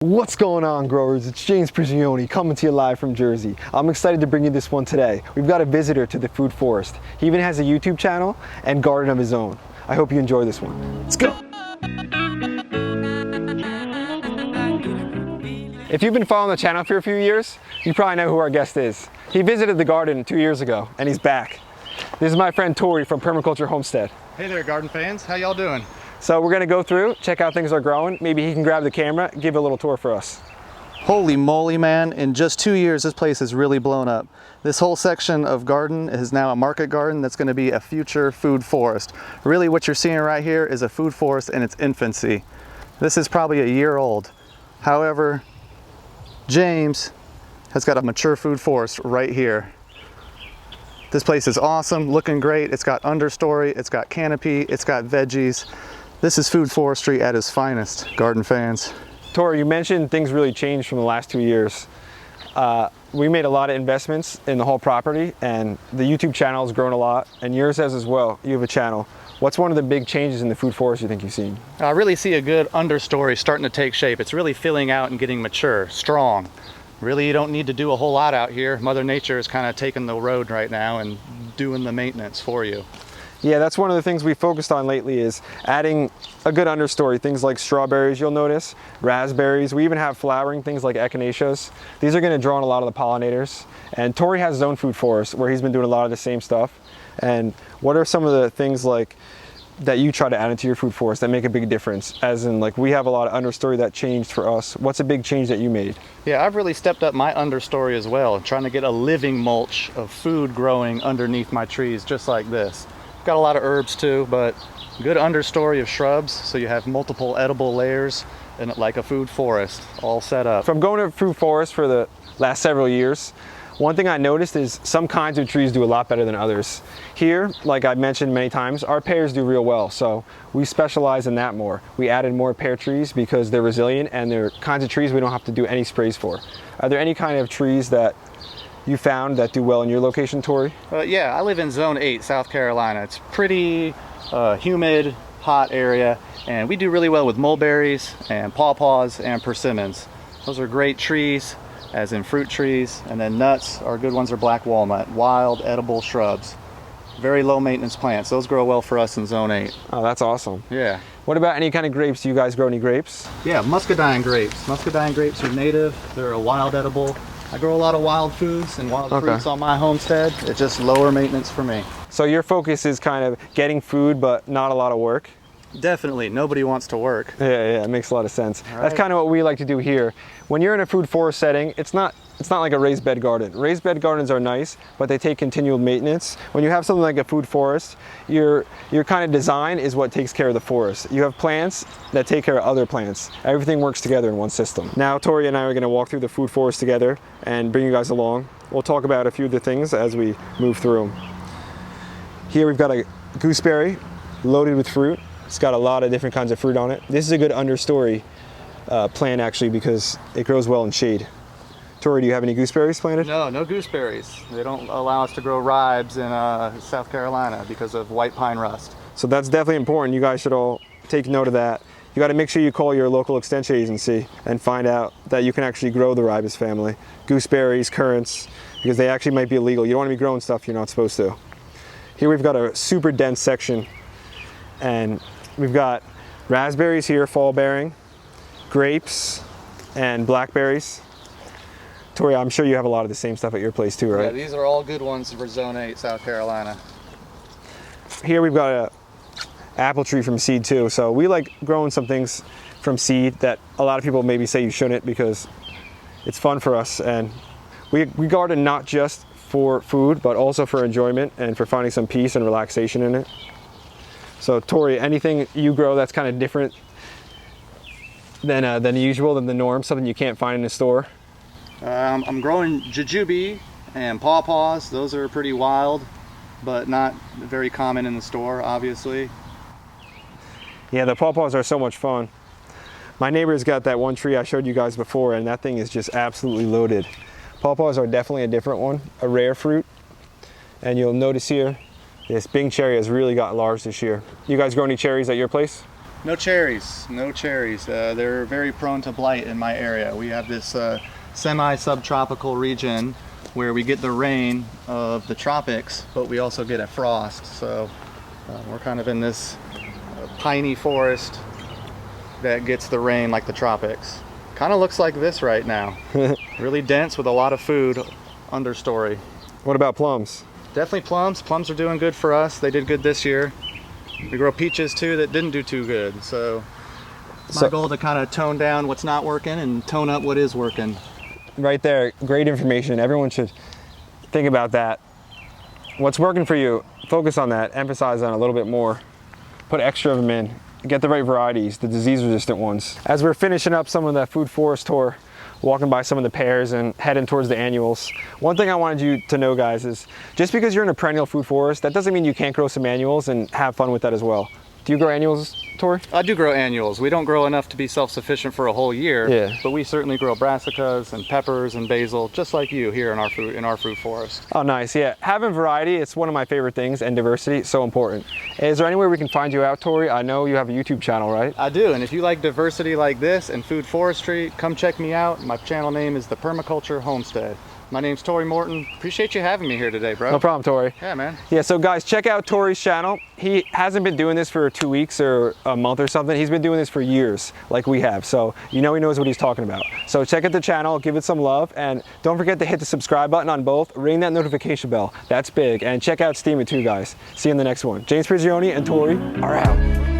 What's going on, growers? It's James Prigioni coming to you live from Jersey. I'm excited to bring you this one today. We've got a visitor to the food forest. He even has a YouTube channel and garden of his own. I hope you enjoy this one. Let's go! If you've been following the channel for a few years, you probably know who our guest is. He visited the garden 2 years ago and he's back. This is my friend Tori from Permaculture Homestead. Hey there, garden fans. How y'all doing? So we're gonna go through, check how things are growing. Maybe he can grab the camera, give a little tour for us. Holy moly, man. In just 2 years, this place has really blown up. This whole section of garden is now a market garden that's gonna be a future food forest. Really what you're seeing right here is a food forest in its infancy. This is probably a year old. However, James has got a mature food forest right here. This place is awesome, looking great. It's got understory, it's got canopy, it's got veggies. This is food forestry at its finest, garden fans. Tori, you mentioned things really changed from the last 2 years. We made a lot of investments in the whole property and the YouTube channel has grown a lot and yours has as well. You have a channel. What's one of the big changes in the food forest you think you've seen? I really see a good understory starting to take shape. It's really filling out and getting mature, strong. Really, you don't need to do a whole lot out here. Mother Nature is kind of taking the road right now and doing the maintenance for you. Yeah, that's one of the things we focused on lately is adding a good understory. Things like strawberries, you'll notice, raspberries. We even have flowering things like echinaceas. These are going to draw in a lot of the pollinators. And Tori has his own food forest where he's been doing a lot of the same stuff. And what are some of the things like that you try to add into your food forest that make a big difference? As in, like, we have a lot of understory that changed for us. What's a big change that you made? Yeah, I've really stepped up my understory as well, trying to get a living mulch of food growing underneath my trees just like this. Got a lot of herbs too, but good understory of shrubs so you have multiple edible layers and like a food forest all set up. From going to food forest for the last several years, one thing I noticed is some kinds of trees do a lot better than others. Here, like I've mentioned many times, our pears do real well, so we specialize in that more. We added more pear trees because they're resilient and they're kinds of trees we don't have to do any sprays for. Are there any kind of trees that you found that do well in your location, Tori? Yeah, I live in Zone 8, South Carolina. It's pretty humid, hot area, and we do really well with mulberries and pawpaws and persimmons. Those are great trees, as in fruit trees, and then nuts. Our good ones are black walnut, wild edible shrubs. Very low maintenance plants. Those grow well for us in Zone 8. Oh, that's awesome. Yeah. What about any kind of grapes? Do you guys grow any grapes? Yeah, muscadine grapes. Muscadine grapes are native. They're a wild edible. I grow a lot of wild foods and wild fruits on my homestead. It's just lower maintenance for me. So your focus is kind of getting food, but not a lot of work? Definitely. Nobody wants to work. Yeah, it makes a lot of sense. Right. That's kind of what we like to do here. When you're in a food forest setting, it's not like a raised bed garden. Raised bed gardens are nice, but they take continual maintenance. When you have something like a food forest, your kind of design is what takes care of the forest. You have plants that take care of other plants. Everything works together in one system. Now, Tori and I are going to walk through the food forest together and bring you guys along. We'll talk about a few of the things as we move through them. Here we've got a gooseberry loaded with fruit. It's got a lot of different kinds of fruit on it. This is a good understory plant actually because it grows well in shade. Tori, do you have any gooseberries planted? No, no gooseberries. They don't allow us to grow ribes in South Carolina because of white pine rust. So that's definitely important. You guys should all take note of that. You got to make sure you call your local extension agency and find out that you can actually grow the ribes family. Gooseberries, currants, because they actually might be illegal. You don't want to be growing stuff you're not supposed to. Here we've got a super dense section and we've got raspberries here, fall bearing, grapes, and blackberries. Tori, I'm sure you have a lot of the same stuff at your place too, right? Yeah, these are all good ones for Zone 8, South Carolina. Here we've got a apple tree from seed too. So we like growing some things from seed that a lot of people maybe say you shouldn't because it's fun for us. And we garden not just for food, but also for enjoyment and for finding some peace and relaxation in it. So Tori, anything you grow that's kind of different than usual, than the norm, something you can't find in the store? I'm growing jujube and pawpaws. Those are pretty wild, but not very common in the store, obviously. Yeah, the pawpaws are so much fun. My neighbor's got that one tree I showed you guys before, and that thing is just absolutely loaded. Pawpaws are definitely a different one, a rare fruit. And you'll notice here, this Bing cherry has really gotten large this year. You guys grow any cherries at your place? No cherries, no cherries. They're very prone to blight in my area. We have this semi-subtropical region where we get the rain of the tropics, but we also get a frost. So we're kind of in this piney forest that gets the rain like the tropics. Kind of looks like this right now. Really dense with a lot of food understory. What about plums? Definitely plums. Plums are doing good for us. They did good this year. We grow peaches too that didn't do too good. So it's my goal to kind of tone down what's not working and tone up what is working. Right there, great information. Everyone should think about that. What's working for you, focus on that, emphasize on it a little bit more. Put extra of them in. Get the right varieties, the disease-resistant ones. As we're finishing up some of that food forest tour, walking by some of the pears and heading towards the annuals, one thing I wanted you to know, guys, is just because you're in a perennial food forest, that doesn't mean you can't grow some annuals and have fun with that as well. Do you grow annuals, Tori? I do grow annuals. We don't grow enough to be self-sufficient for a whole year, yeah, but we certainly grow brassicas and peppers and basil, just like you here in our fruit forest. Oh, nice. Yeah, having variety, it's one of my favorite things, and diversity, so important. Is there anywhere we can find you out, Tori? I know you have a YouTube channel, right? I do, and if you like diversity like this and food forestry, come check me out. My channel name is The Permaculture Homestead. My name's Tori Morton. Appreciate you having me here today, bro. No problem, Tori. Yeah, man. Yeah, so guys, check out Tori's channel. He hasn't been doing this for 2 weeks or a month or something. He's been doing this for years, like we have. So you know he knows what he's talking about. So check out the channel, give it some love, and don't forget to hit the subscribe button on both. Ring that notification bell. That's big. And check out Steam It too, guys. See you in the next one. James Prigioni and Tori are out.